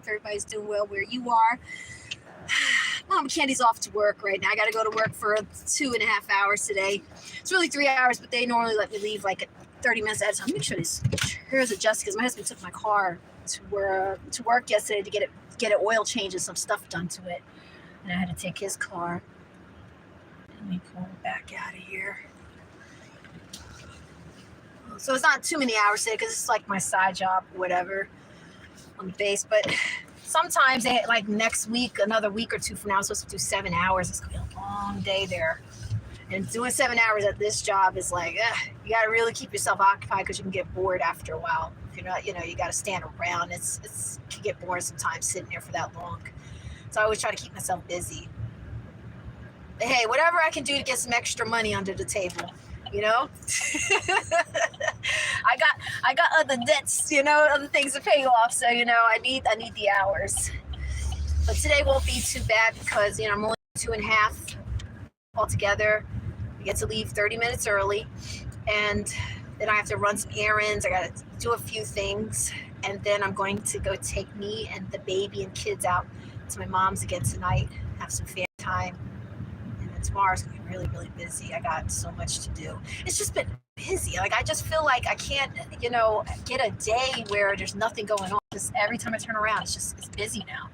Hope everybody's doing well where you are. Mom Candy's off to work right now. I got to go to work for 2.5 hours today. It's really 3 hours, but they normally let me leave like 30 minutes at a time. Make sure these chairs adjust because my husband took my car to work yesterday to get it oil change and some stuff done to it, and I had to take his car. Let me pull it back out of here. So it's not too many hours today because it's like my side job or whatever on the base. But sometimes they like next week, another week or two from now, I'm supposed to do 7 hours. It's gonna be a long day there. And doing 7 hours at this job is like, you gotta really keep yourself occupied because you can get bored after a while. If you're not, you gotta stand around. It can get boring sometimes sitting there for that long. So I always try to keep myself busy. But hey, whatever I can do to get some extra money under the table. I got other debts, other things to pay off. So, I need the hours. But today won't be too bad because, I'm only 2.5 altogether. I get to leave 30 minutes early. And then I have to run some errands. I got to do a few things. And then I'm going to go take me and the baby and kids out to my mom's again tonight. Have some family time. Tomorrow's gonna be really, really busy. I got so much to do. It's just been busy. Like I just feel like I can't, get a day where there's nothing going on. Just every time I turn around, it's busy now.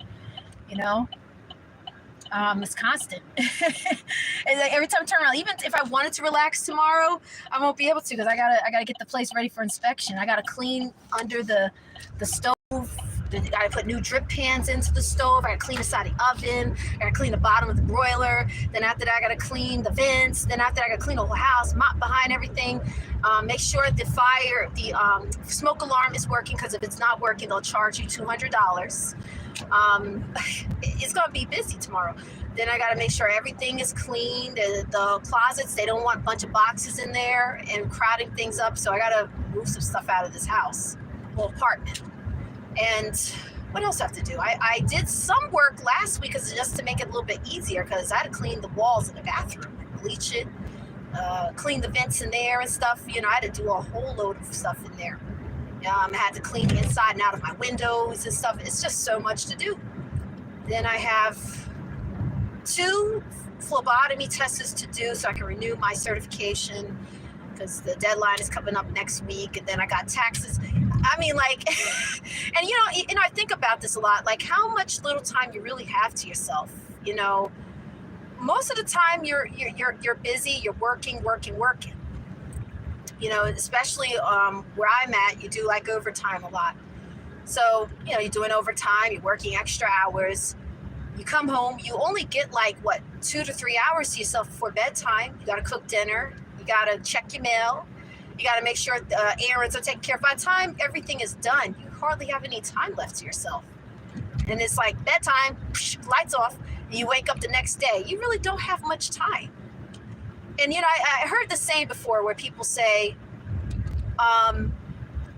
It's constant. And like every time I turn around, even if I wanted to relax tomorrow, I won't be able to because I gotta get the place ready for inspection. I gotta clean under the stove. I gotta put new drip pans into the stove. I gotta clean the side of the oven. I gotta clean the bottom of the broiler. Then after that, I gotta clean the vents. Then after that, I gotta clean the whole house, mop behind everything. Make sure the smoke alarm is working because if it's not working, they'll charge you $200. It's gonna be busy tomorrow. Then I gotta make sure everything is clean. The closets, they don't want a bunch of boxes in there and crowding things up. So I gotta move some stuff out of this house, whole apartment. And what else I have to do? I did some work last week just to make it a little bit easier because I had to clean the walls in the bathroom, bleach it, clean the vents in there and stuff. I had to do a whole load of stuff in there. I had to clean the inside and out of my windows and stuff. It's just so much to do. Then I have 2 phlebotomy tests to do so I can renew my certification because the deadline is coming up next week. And then I got taxes. I mean, like, and I think about this a lot, like how much little time you really have to yourself. Most of the time you're busy, you're working. Especially where I'm at, you do like overtime a lot. So, you're doing overtime, you're working extra hours. You come home, you only get like 2 to 3 hours to yourself before bedtime. You got to cook dinner. You got to check your mail. You got to make sure errands are taken care of. By the time everything is done, you hardly have any time left to yourself. And it's like bedtime, lights off, and you wake up the next day. You really don't have much time. And, I heard the saying before where people say,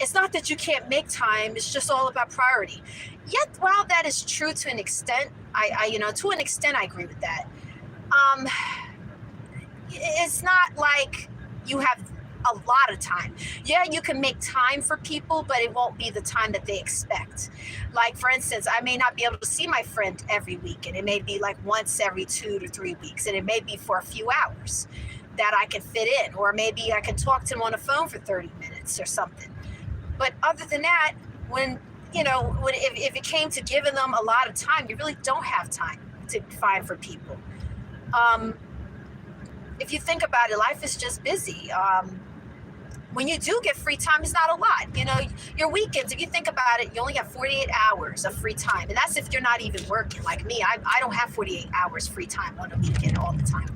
it's not that you can't make time, it's just all about priority. Yet, while that is true to an extent, to an extent, I agree with that. It's not like you have a lot of time. Yeah, you can make time for people, but it won't be the time that they expect. Like, for instance, I may not be able to see my friend every week, and it may be like once every 2 to 3 weeks, and it may be for a few hours that I can fit in, or maybe I can talk to him on the phone for 30 minutes or something. But other than that, if it came to giving them a lot of time, you really don't have time to find for people. If you think about it, life is just busy. When you do get free time, it's not a lot. Your weekends, if you think about it, you only have 48 hours of free time. And that's if you're not even working. Like me, I don't have 48 hours free time on a weekend all the time.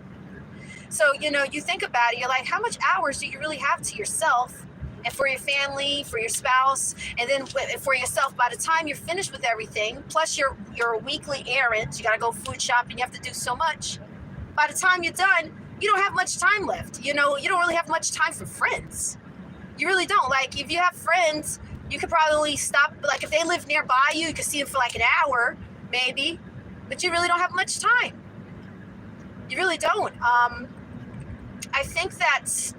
So, you think about it, you're like, how much hours do you really have to yourself and for your family, for your spouse, and then for yourself? By the time you're finished with everything, plus your weekly errands, you got to go food shopping, you have to do so much. By the time you're done, you don't have much time left. You don't really have much time for friends. You really don't. Like, if you have friends, you could probably stop. Like, if they live nearby you could see them for like an hour, maybe. But you really don't have much time. You really don't. I think that's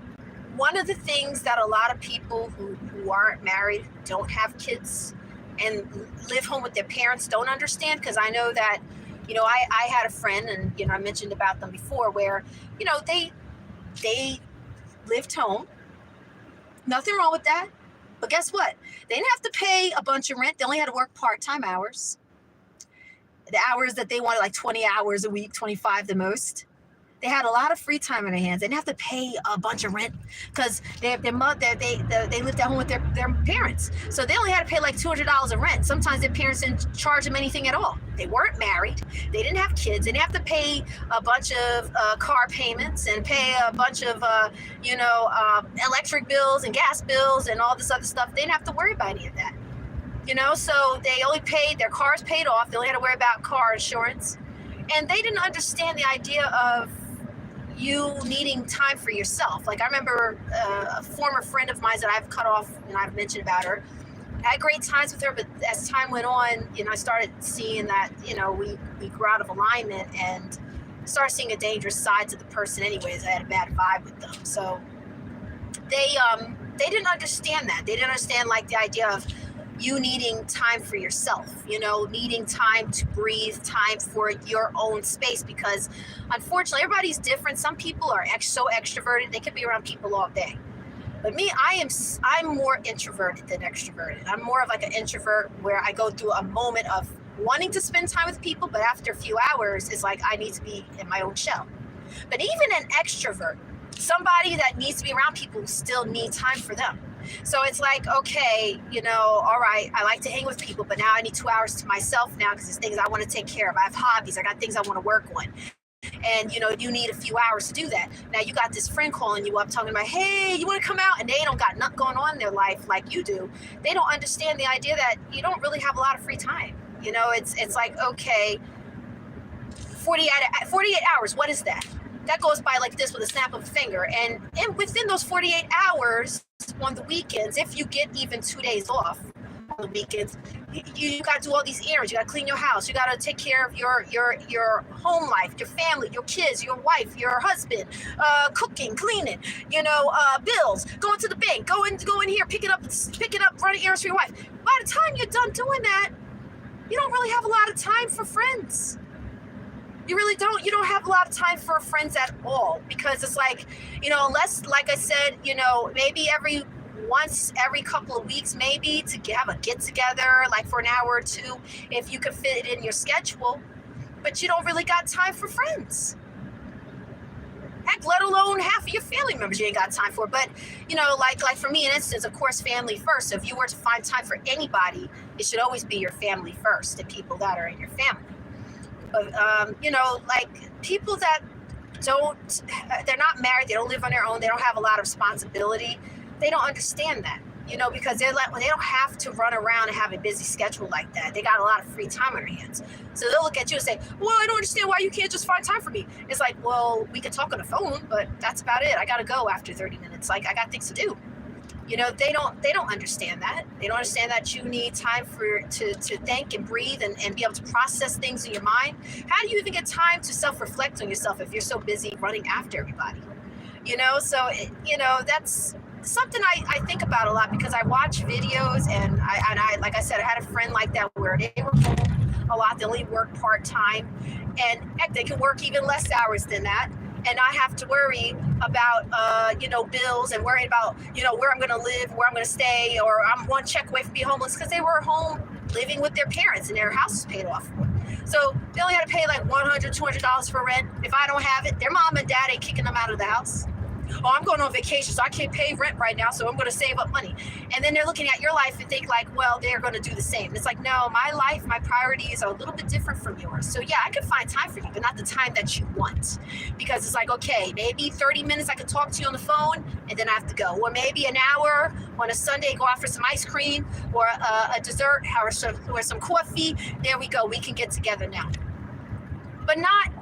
one of the things that a lot of people who aren't married, don't have kids, and live home with their parents don't understand. Because I know that, I had a friend, and I mentioned about them before, where they lived home. Nothing wrong with that. But guess what? They didn't have to pay a bunch of rent. They only had to work part-time hours. The hours that they wanted, like 20 hours a week, 25 the most. They had a lot of free time in their hands. They didn't have to pay a bunch of rent because they lived at home with their parents. So they only had to pay like $200 of rent. Sometimes their parents didn't charge them anything at all. They weren't married. They didn't have kids. They didn't have to pay a bunch of car payments and pay a bunch of, electric bills and gas bills and all this other stuff. They didn't have to worry about any of that. So they only paid, their cars paid off. They only had to worry about car insurance. And they didn't understand the idea of you needing time for yourself. Like I remember a former friend of mine that I've cut off, and I've mentioned about her. I had great times with her, but as time went on, I started seeing that, we grew out of alignment and started seeing a dangerous side to the person anyways. I had a bad vibe with them. So they didn't understand that. They didn't understand like the idea of you needing time for yourself, needing time to breathe, time for your own space, because unfortunately everybody's different. Some people are so extroverted, they could be around people all day. But me, I'm more introverted than extroverted. I'm more of like an introvert where I go through a moment of wanting to spend time with people, but after a few hours, it's like I need to be in my own shell. But even an extrovert, somebody that needs to be around people, still need time for them. So it's like, okay, all right, I like to hang with people, but now I need 2 hours to myself now because there's things I want to take care of. I have hobbies. I got things I want to work on. And, you need a few hours to do that. Now you got this friend calling you up talking about, hey, you want to come out? And they don't got nothing going on in their life like you do. They don't understand the idea that you don't really have a lot of free time. It's like, okay, 48 hours, what is that? That goes by like this with a snap of a finger. And within those 48 hours on the weekends, if you get even 2 days off on the weekends, you got to do all these errands. You got to clean your house. You got to take care of your home life, your family, your kids, your wife, your husband, cooking, cleaning, bills, going to the bank, go in here, pick it up, running errands for your wife. By the time you're done doing that, you don't really have a lot of time for friends. You really don't. You don't have a lot of time for friends at all, because it's like, unless, like I said, maybe once every couple of weeks, maybe to have a get together, like for an hour or two, if you can fit it in your schedule. But you don't really got time for friends. Heck, let alone half of your family members you ain't got time for. But, like for me, in instance, of course, family first. So if you were to find time for anybody, it should always be your family first, the people that are in your family. But, like people that they're not married, they don't live on their own, they don't have a lot of responsibility, they don't understand that, because they don't have to run around and have a busy schedule like that. They got a lot of free time on their hands. So they'll look at you and say, well, I don't understand why you can't just find time for me. It's like, well, we can talk on the phone, but that's about it. I got to go after 30 minutes. Like, I got things to do. They don't understand that. They don't understand that you need time to think and breathe and be able to process things in your mind. How do you even get time to self-reflect on yourself if you're so busy running after everybody? So that's something I think about a lot, because I watch videos and I like I said, I had a friend like that where they were home a lot. They only work part-time, and heck, they can work even less hours than that. And I have to worry about, bills and worrying about, where I'm going to live, where I'm going to stay, or I'm one check away from being homeless, because they were home living with their parents and their house was paid off. So they only had to pay like $100, $200 for rent. If I don't have it, their mom and dad ain't kicking them out of the house. Oh, I'm going on vacation, so I can't pay rent right now, so I'm going to save up money. And then they're looking at your life and think like, well, they're going to do the same. And it's like, no, my life, my priorities are a little bit different from yours. So yeah, I can find time for you, but not the time that you want. Because it's like, okay, maybe 30 minutes I could talk to you on the phone, and then I have to go. Or maybe an hour on a Sunday, go out for some ice cream or a dessert or some coffee. There we go. We can get together now. But not,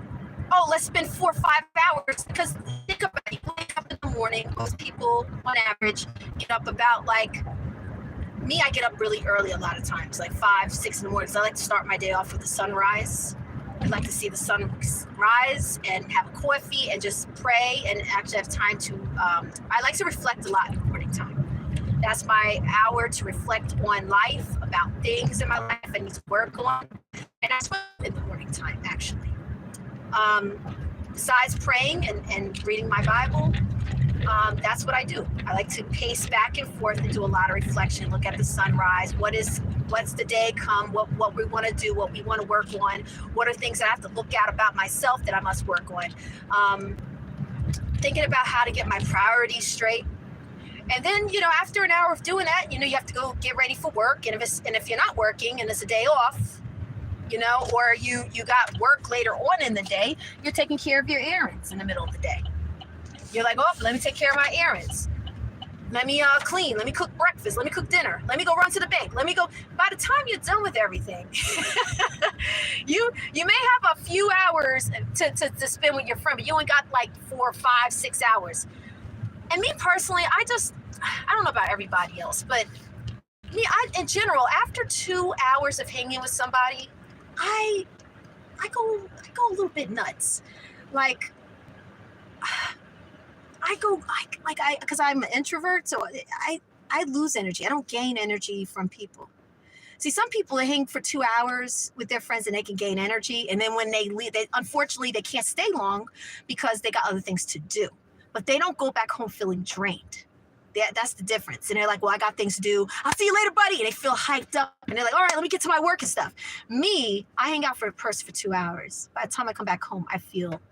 oh, let's spend 4 or 5 hours. Because think about it. You wake up in the morning. Most people, on average, get up about like, me, I get up really early a lot of times, like 5, 6 in the morning. Because I like to start my day off with the sunrise. I like to see the sun rise and have a coffee and just pray and actually have time to, I like to reflect a lot in the morning time. That's my hour to reflect on life, about things in my life I need to work on. And that's what in the morning time, actually. Besides praying and reading my Bible, that's what I do. I like to pace back and forth and do a lot of reflection, look at the sunrise. What's the day come, what we want to do, what we want to work on, what are things that I have to look at about myself that I must work on. Thinking about how to get my priorities straight. And then, after an hour of doing that, you have to go get ready for work. And if you're not working and it's a day off, or you got work later on in the day, you're taking care of your errands in the middle of the day. You're like, let me take care of my errands. Let me clean. Let me cook breakfast. Let me cook dinner. Let me go run to the bank. Let me go. By the time you're done with everything, you may have a few hours to spend with your friend, but you only got like 4, 5, 6 hours. And me personally, I don't know about everybody else, but me, in general, after 2 hours of hanging with somebody, I go a little bit nuts. Like, because I'm an introvert, so I lose energy. I don't gain energy from people. See, some people hang for 2 hours with their friends and they can gain energy, and then when they leave, unfortunately they can't stay long because they got other things to do. But they don't go back home feeling drained. That's the difference. And they're like, well, I got things to do. I'll see you later, buddy. And they feel hyped up. And they're like, all right, let me get to my work and stuff. Me, I hang out for a person for 2 hours. By the time I come back home, I feel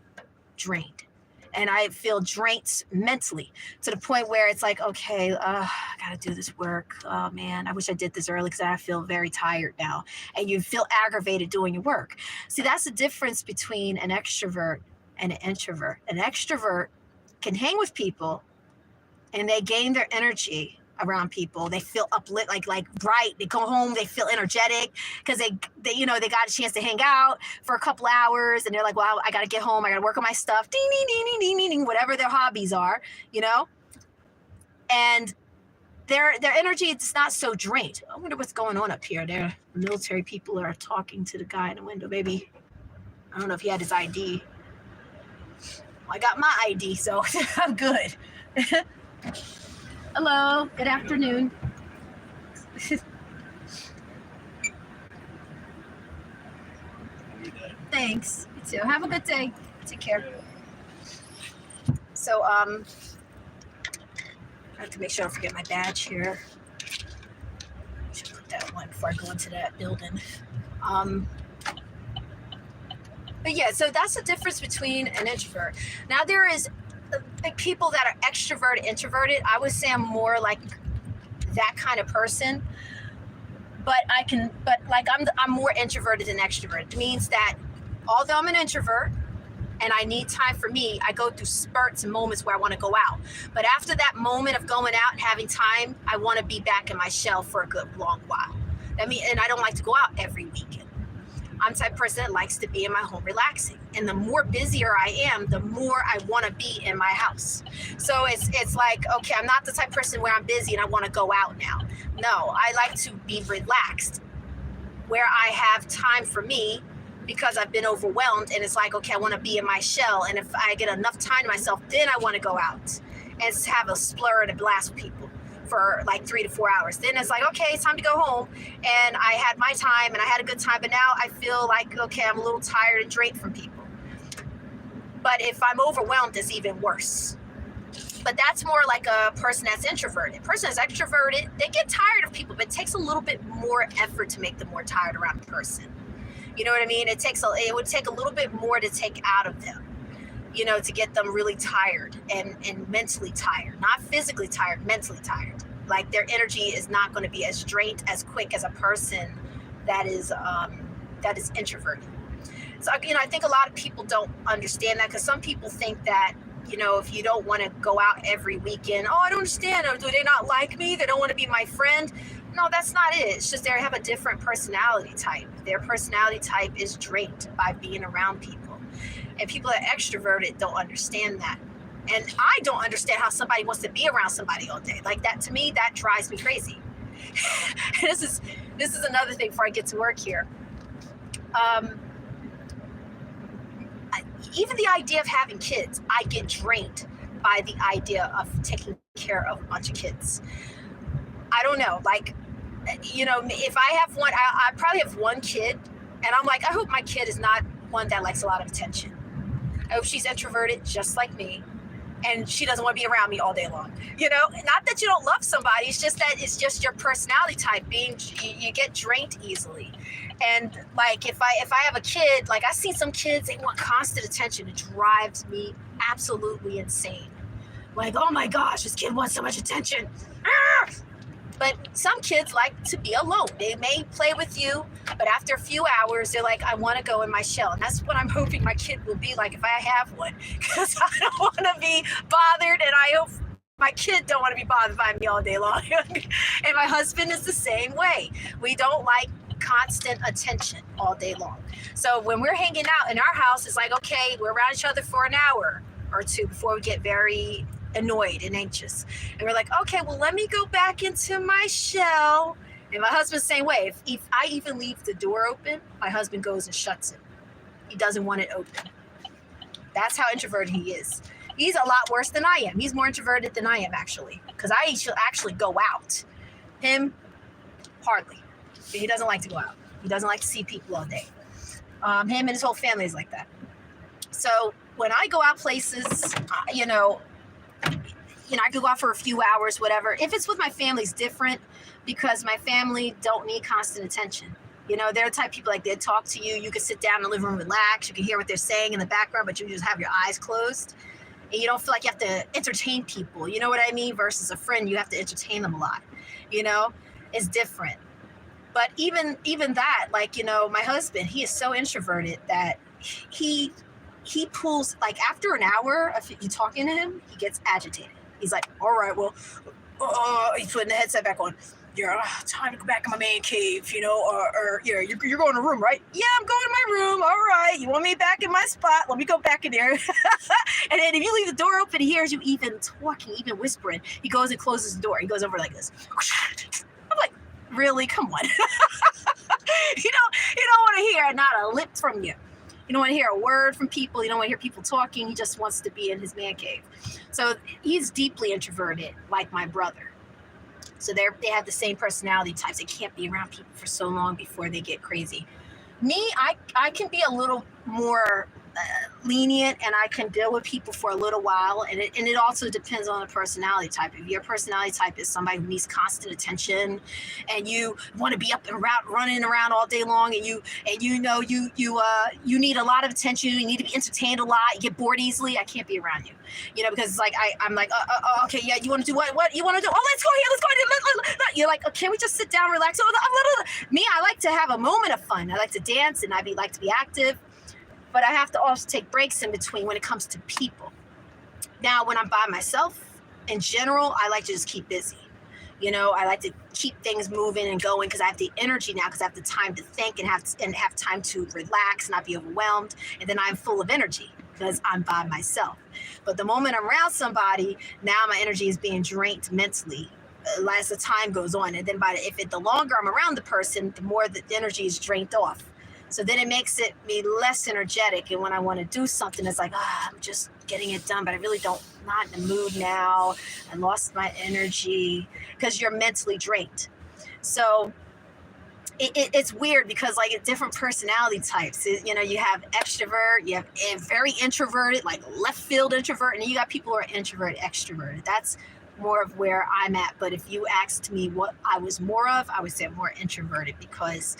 drained. And I feel drained mentally to the point where it's like, okay, I got to do this work. Oh, man, I wish I did this early because I feel very tired now. And you feel aggravated doing your work. See, that's the difference between an extrovert and an introvert. An extrovert can hang with people and they gain their energy around people. They feel uplit, like bright. They go home, they feel energetic because they got a chance to hang out for a couple hours, and they're like, well, I got to get home. I got to work on my stuff. Ding, ding, ding, ding, ding, ding, ding, whatever their hobbies are, and their energy is not so drained. I wonder what's going on up here. There, military people are talking to the guy in the window. Maybe, I don't know if he had his ID. Well, I got my ID, so I'm good. Hello, good afternoon. Thanks. You too. Have a good day. Take care. So, I have to make sure I don't forget my badge here. I should put that one before I go into that building. But yeah, so that's the difference between an introvert. Now there is people that are extroverted, introverted. I would say I'm more like that kind of person, but I'm more introverted than extroverted. It means that although I'm an introvert and I need time for me, I go through spurts and moments where I want to go out. But after that moment of going out and having time, I want to be back in my shell for a good long while. And I don't like to go out every weekend. I'm the type of person that likes to be in my home relaxing. And the more busier I am, the more I want to be in my house. So it's like, okay, I'm not the type of person where I'm busy and I want to go out now. No, I like to be relaxed where I have time for me because I've been overwhelmed. And it's like, okay, I want to be in my shell. And if I get enough time to myself, then I want to go out and have a splur and a blast with people for like 3 to 4 hours. Then it's like, okay, it's time to go home. And I had my time and I had a good time, but now I feel like, okay, I'm a little tired and drained from people. But if I'm overwhelmed, it's even worse. But that's more like a person that's introverted. A person that's extroverted, they get tired of people, but it takes a little bit more effort to make them more tired around the person. You know what I mean? It would take a little bit more to take out of them, to get them really tired and mentally tired. Not physically tired, mentally tired. Like their energy is not going to be as drained as quick as a person that is introverted. So, I think a lot of people don't understand that, because some people think that, if you don't want to go out every weekend, I don't understand. Do they not like me? They don't want to be my friend? No, that's not it. It's just they have a different personality type. Their personality type is drained by being around people. And people that are extroverted don't understand that. And I don't understand how somebody wants to be around somebody all day. Like that, to me, that drives me crazy. This is another thing before I get to work here. Even the idea of having kids, I get drained by the idea of taking care of a bunch of kids. I don't know. Like, if I have one, I probably have one kid, and I'm like, I hope my kid is not one that likes a lot of attention. I hope she's introverted just like me, and she doesn't want to be around me all day long. Not that you don't love somebody, it's just that it's just your personality type. You get drained easily. And like if I have a kid, like I've seen some kids, they want constant attention. It drives me absolutely insane. Like, oh my gosh, this kid wants so much attention. But some kids like to be alone. They may play with you, but after a few hours, they're like, I want to go in my shell. And that's what I'm hoping my kid will be like if I have one, because I don't want to be bothered, and I hope my kid don't want to be bothered by me all day long. And my husband is the same way. We don't like constant attention all day long. So when we're hanging out in our house, it's like, okay, we're around each other for an hour or two before we get very annoyed and anxious. And we're like, okay, well, let me go back into my shell. And my husband's the same way. If I even leave the door open, my husband goes and shuts it. He doesn't want it open. That's how introverted he is. He's a lot worse than I am. He's more introverted than I am, actually, because I actually go out. Him, hardly. He doesn't like to go out. He doesn't like to see people all day. Him and his whole family is like that. So when I go out places, I could go out for a few hours, whatever. If it's with my family, it's different, because my family don't need constant attention. They're the type of people, like, they talk to you. You can sit down in the living room, relax. You can hear what they're saying in the background, but you just have your eyes closed. And you don't feel like you have to entertain people. You know what I mean? Versus a friend, you have to entertain them a lot. It's different. But even that, like, my husband, he is so introverted that he pulls, like, after an hour of you talking to him, he gets agitated. He's like, all right, well, he's putting the headset back on. Yeah, time to go back in my man cave, or you're going to the room, right? Yeah, I'm going to my room. All right. You want me back in my spot? Let me go back in there. And then if you leave the door open, he hears you even talking, even whispering. He goes and closes the door. He goes over like this. I'm like, really? Come on. You don't want to hear not a lip from you. You don't want to hear a word from people. You don't want to hear people talking. He just wants to be in his man cave. So he's deeply introverted, like my brother. So they have the same personality types. They can't be around people for so long before they get crazy. Me, I can be a little more lenient, and I can deal with people for a little while, and it also depends on the personality type. If your personality type is somebody who needs constant attention, and you want to be up and running around all day long, and you need a lot of attention, you need to be entertained a lot, you get bored easily, I can't be around you. Because it's like I'm like, okay, yeah, you want to do what you want to do? Oh, let's go here. You're like, oh, can we just sit down, relax? Me, I like to have a moment of fun. I like to dance, and like to be active. But I have to also take breaks in between when it comes to people. Now, when I'm by myself, in general, I like to just keep busy. I like to keep things moving and going, because I have the energy now, because I have the time to think and have time to relax, not be overwhelmed. And then I'm full of energy because I'm by myself. But the moment I'm around somebody, now my energy is being drained mentally as the time goes on. And then the longer I'm around the person, the more the energy is drained off. So then it makes me less energetic. And when I want to do something, it's like, I'm just getting it done, but I really not in the mood now. I lost my energy, because you're mentally drained. So it's weird, because like different personality types, you have extrovert, you have very introverted, like left field introvert, and then you got people who are introvert, extroverted. That's more of where I'm at. But if you asked me what I was more of, I would say I'm more introverted, because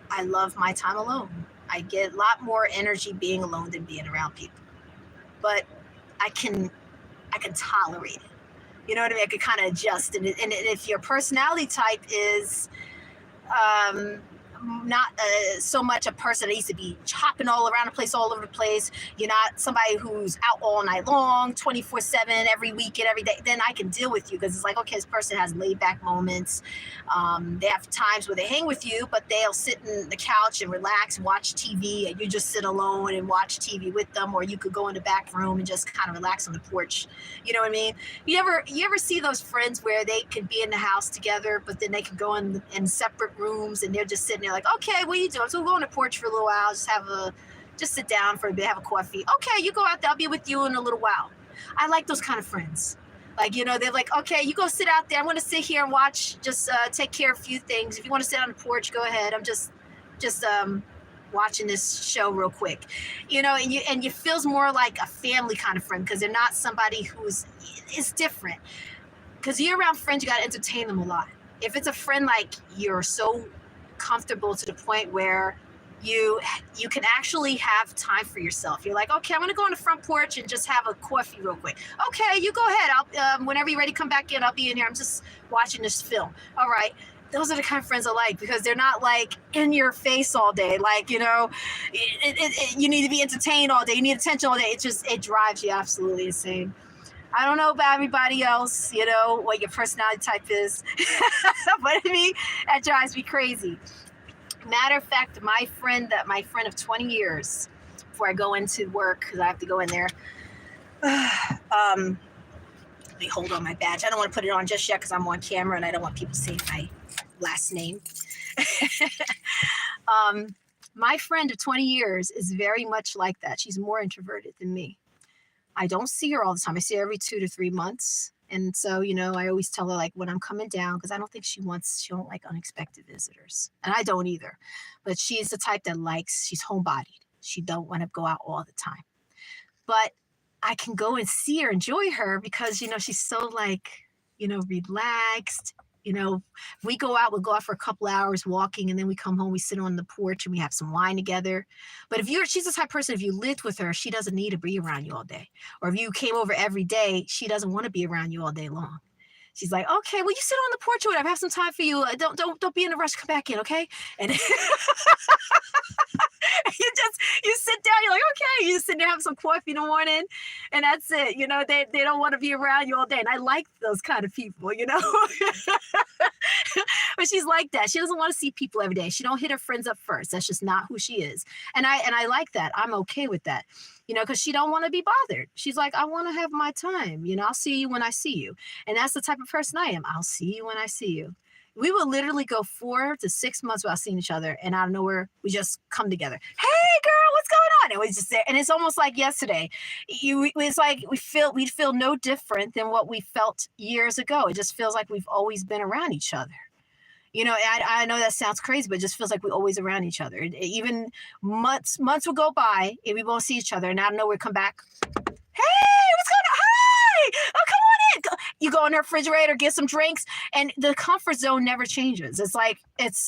I love my time alone. I get a lot more energy being alone than being around people. But I can tolerate it. You know what I mean? I can kind of adjust. And if your personality type is not so much a person that needs to be chopping all around the place, all over the place. You're not somebody who's out all night long, 24/7, every weekend, every day. Then I can deal with you, because it's like, okay, this person has laid back moments. They have times where they hang with you, but they'll sit in the couch and relax and watch TV, and you just sit alone and watch TV with them. Or you could go in the back room and just kind of relax on the porch. You know what I mean? You ever see those friends where they can be in the house together, but then they can go in separate rooms, and they're just sitting there like, okay, what are you doing? So we'll go on the porch for a little while, just sit down for a bit, have a coffee. Okay, you go out there, I'll be with you in a little while. I like those kind of friends. Like, they're like, okay, you go sit out there. I'm going to sit here and watch, just take care of a few things. If you want to sit on the porch, go ahead. I'm just watching this show real quick, and you feels more like a family kind of friend because they're not somebody it's different. Because you're around friends, you got to entertain them a lot. If it's a friend like you're so comfortable to the point where you can actually have time for yourself. You're like, okay, I'm gonna go on the front porch and just have a coffee real quick. Okay, you go ahead. I'll whenever you're ready to come back in, I'll be in here. I'm just watching this film. All right. Those are the kind of friends I like because they're not like in your face all day. Like, you need to be entertained all day. You need attention all day. It drives you absolutely insane. I don't know about everybody else, what your personality type is. But me, that drives me crazy. Matter of fact, my friend of 20 years, before I go into work, because I have to go in there, let me hold on my badge. I don't want to put it on just yet because I'm on camera and I don't want people seeing my last name. My friend of 20 years is very much like that. She's more introverted than me. I don't see her all the time. I see her every 2 to 3 months. And so, I always tell her like when I'm coming down, because I don't think she don't like unexpected visitors. And I don't either. But she's the type that she's homebodied. She don't want to go out all the time. But I can go and see her, enjoy her because, she's so relaxed. We go out, we'll go out for a couple hours walking and then we come home, we sit on the porch and we have some wine together. But she's the type of person, if you lived with her, she doesn't need to be around you all day. Or if you came over every day, she doesn't want to be around you all day long. She's like, okay, well, you sit on the porch or whatever. I have some time for you. Don't be in a rush. Come back in, okay? And you sit down. You're like, okay. You sit there, have some coffee in the morning, and that's it. They don't want to be around you all day. And I like those kind of people, But she's like that. She doesn't want to see people every day. She don't hit her friends up first. That's just not who she is. And I like that. I'm okay with that. Because she don't want to be bothered. She's like, I want to have my time. I'll see you when I see you. And that's the type of person I am. I'll see you when I see you. We will literally go 4 to 6 months without seeing each other. And out of nowhere, we just come together. Hey, girl, what's going on? And we just there. And it's almost like yesterday. It's like we feel no different than what we felt years ago. It just feels like we've always been around each other. I know that sounds crazy, but it just feels like we're always around each other. Even months will go by and we won't see each other. And out of nowhere, we come back. Hey, what's going on? Hi. Oh, come on in. You go in the refrigerator, get some drinks, and the comfort zone never changes. It's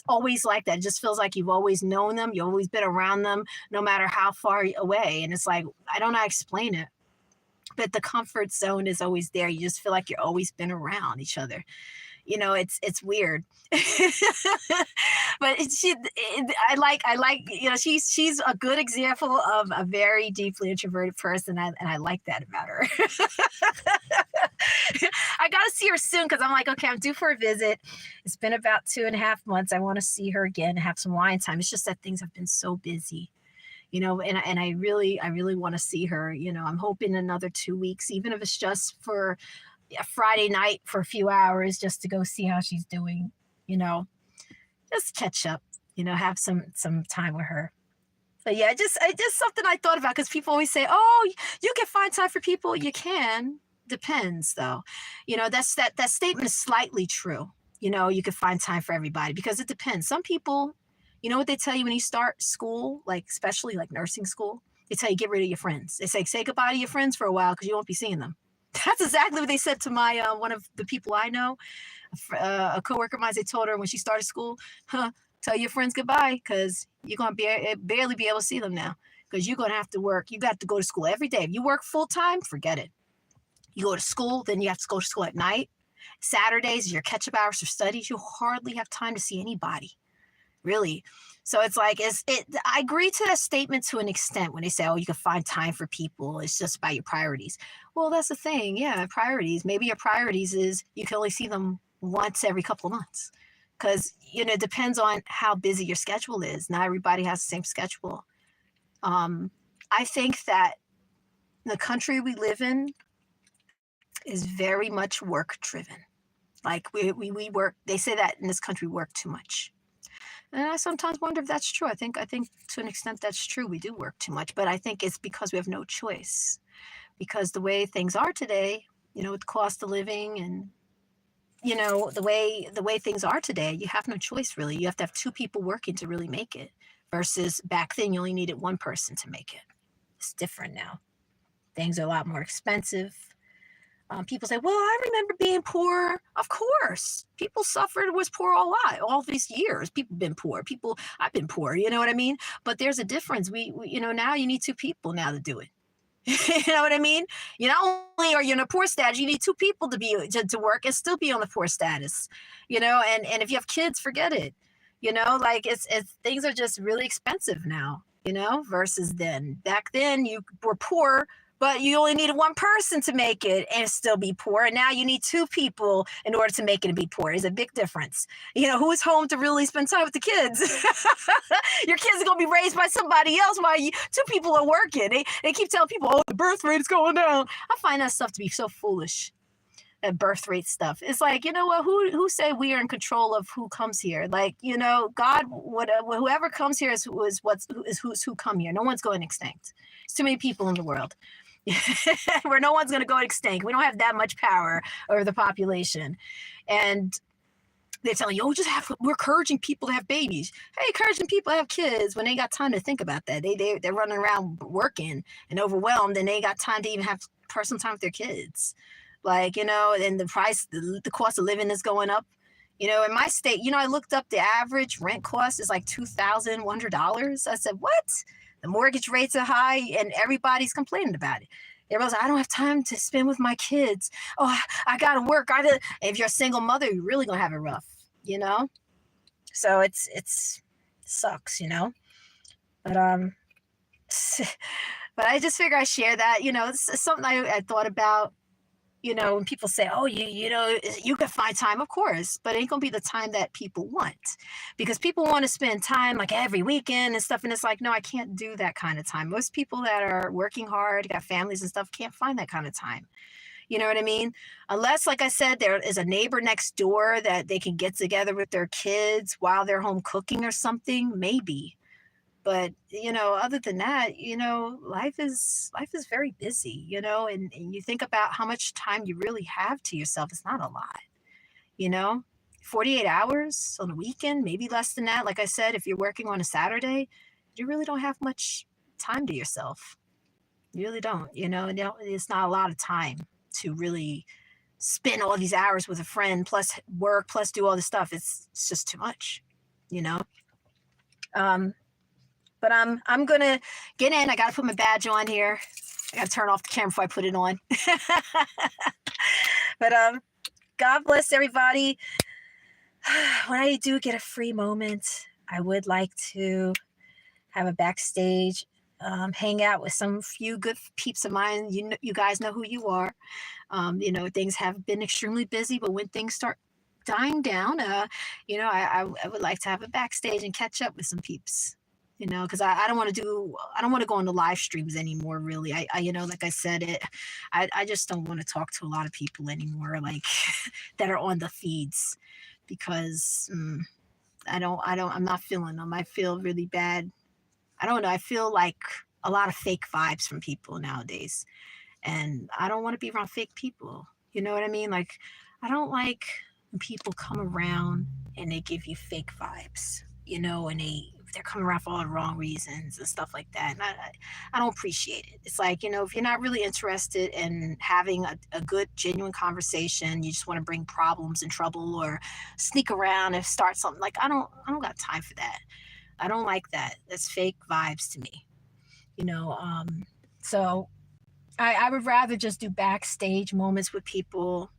always like that. It just feels like you've always known them. You've always been around them, no matter how far away. And it's like, I don't know how to explain it, but the comfort zone is always there. You just feel like you've always been around each other. It's weird. But I like, she's a good example of a very deeply introverted person. And I like that about her. I got to see her soon because I'm like, okay, I'm due for a visit. It's been about 2.5 months. I want to see her again and have some wine time. It's just that things have been so busy. And I really want to see her. I'm hoping another 2 weeks, even if it's just for a Friday night for a few hours, just to go see how she's doing, just catch up, have some time with her. But yeah, just something I thought about because people always say, oh, you can find time for people. You can. Depends though. That statement is slightly true. You can find time for everybody because it depends. Some people, what they tell you when you start school, especially nursing school, they tell you get rid of your friends. They say goodbye to your friends for a while because you won't be seeing them. That's exactly what they said to my one of the people I know, a coworker of mine. They told her when she started school, tell your friends goodbye because you're going to barely be able to see them now because you're going to have to work. You got to go to school every day. If you work full time, forget it. You go to school, then you have to go to school at night. Saturdays, your catch-up hours for studies. You hardly have time to see anybody, really. So it's like, I agree to that statement to an extent when they say, oh, you can find time for people. It's just about your priorities. Well, that's the thing. Yeah, priorities. Maybe your priorities is you can only see them once every couple of months because, it depends on how busy your schedule is. Not everybody has the same schedule. I think that the country we live in is very much work driven. We work, they say that in this country, we work too much. And I sometimes wonder if that's true. I think to an extent that's true. We do work too much, but I think it's because we have no choice. Because the way things are today, with the cost of living and the way things are today, you have no choice really. You have to have two people working to really make it. Versus back then, you only needed one person to make it. It's different now. Things are a lot more expensive. People say, well, I remember being poor. Of course. People suffered, was poor all these years. People been poor. I've been poor, you know what I mean? But there's a difference. We now you need two people now to do it. You know what I mean? You not only are you in a poor status, you need two people to work and still be on the poor status. And if you have kids, forget it. Like it's things are just really expensive now, versus then. Back then you were poor, but you only needed one person to make it and still be poor. And now you need two people in order to make it and be poor. There's a big difference. Who's home to really spend time with the kids? Your kids are going to be raised by somebody else while two people are working. They keep telling people, oh, the birth rate is going down. I find that stuff to be so foolish. That birth rate stuff. It's like, you know what? Who say we are in control of who comes here? Like, God, whoever comes here is who come here. No one's going extinct. There's too many people in the world. Where no one's going to go extinct. We don't have that much power over the population. And they're telling you, we're encouraging people to have babies. Hey, encouraging people to have kids when they got time to think about that. They're running around working and overwhelmed, and they got time to even have personal time with their kids. Like, and the cost of living is going up. In my state, I looked up the average rent cost is like $2,100. I said, what? The mortgage rates are high and everybody's complaining about it. Everybody's like, I don't have time to spend with my kids. Oh, I got to work. If you're a single mother, you're really going to have it rough, So it's sucks, But, but I just figure I share that, it's something I thought about. When people say, oh, you can find time, of course, but it ain't going to be the time that people want, because people want to spend time like every weekend and stuff. And it's like, no, I can't do that kind of time. Most people that are working hard, got families and stuff, can't find that kind of time. You know what I mean? Unless, like I said, there is a neighbor next door that they can get together with their kids while they're home cooking or something, maybe. But, other than that, life is very busy, and you think about how much time you really have to yourself. It's not a lot, 48 hours on a weekend, maybe less than that. Like I said, if you're working on a Saturday, you really don't have much time to yourself. You really don't, it's not a lot of time to really spend all these hours with a friend, plus work, plus do all this stuff. It's just too much, But I'm going to get in. I got to put my badge on here. I got to turn off the camera before I put it on. But God bless everybody. When I do get a free moment, I would like to have a backstage, hang out with some few good peeps of mine. You guys know who you are. Things have been extremely busy, but when things start dying down, I would like to have a backstage and catch up with some peeps. Because I don't want to go on the live streams anymore, really. I like I said, I just don't want to talk to a lot of people anymore, like that are on the feeds, because I'm not feeling them. I feel really bad. I don't know. I feel like a lot of fake vibes from people nowadays, and I don't want to be around fake people. You know what I mean? Like, I don't like when people come around and they give you fake vibes, and they're coming around for all the wrong reasons and stuff like that. And I don't appreciate it. It's like, if you're not really interested in having a good, genuine conversation, you just want to bring problems and trouble or sneak around and start something, like, I don't got time for that. I don't like that. That's fake vibes to me, so I would rather just do backstage moments with people.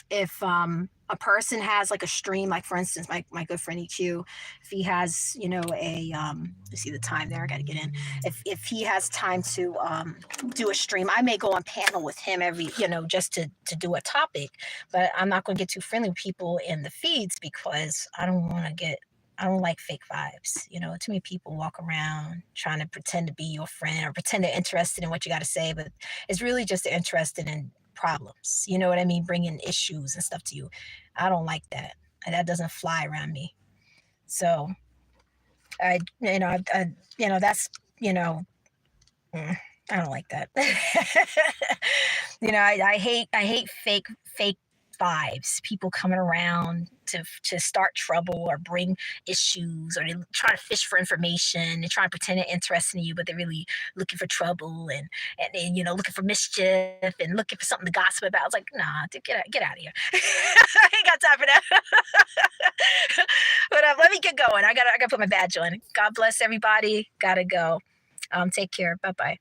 If a person has like a stream, like for instance, my good friend EQ, if he has, let's see the time there, I got to get in. If he has time to do a stream, I may go on panel with him just to do a topic, but I'm not going to get too friendly with people in the feeds, because I don't like fake vibes. Too many people walk around trying to pretend to be your friend or pretend they're interested in what you got to say, but it's really just interested in problems. You know what I mean? Bringing issues and stuff to you. I don't like that. That doesn't fly around me. So that's, I don't like that. I hate fake vibes. People coming around to start trouble or bring issues, or they try to fish for information. They're trying to pretend they're interested in you, but they're really looking for trouble, and looking for mischief and looking for something to gossip about. It's like, nah, dude, get out of here. I ain't got time for that. But let me get going. I gotta put my badge on. God bless everybody. Gotta go. Take care. Bye bye.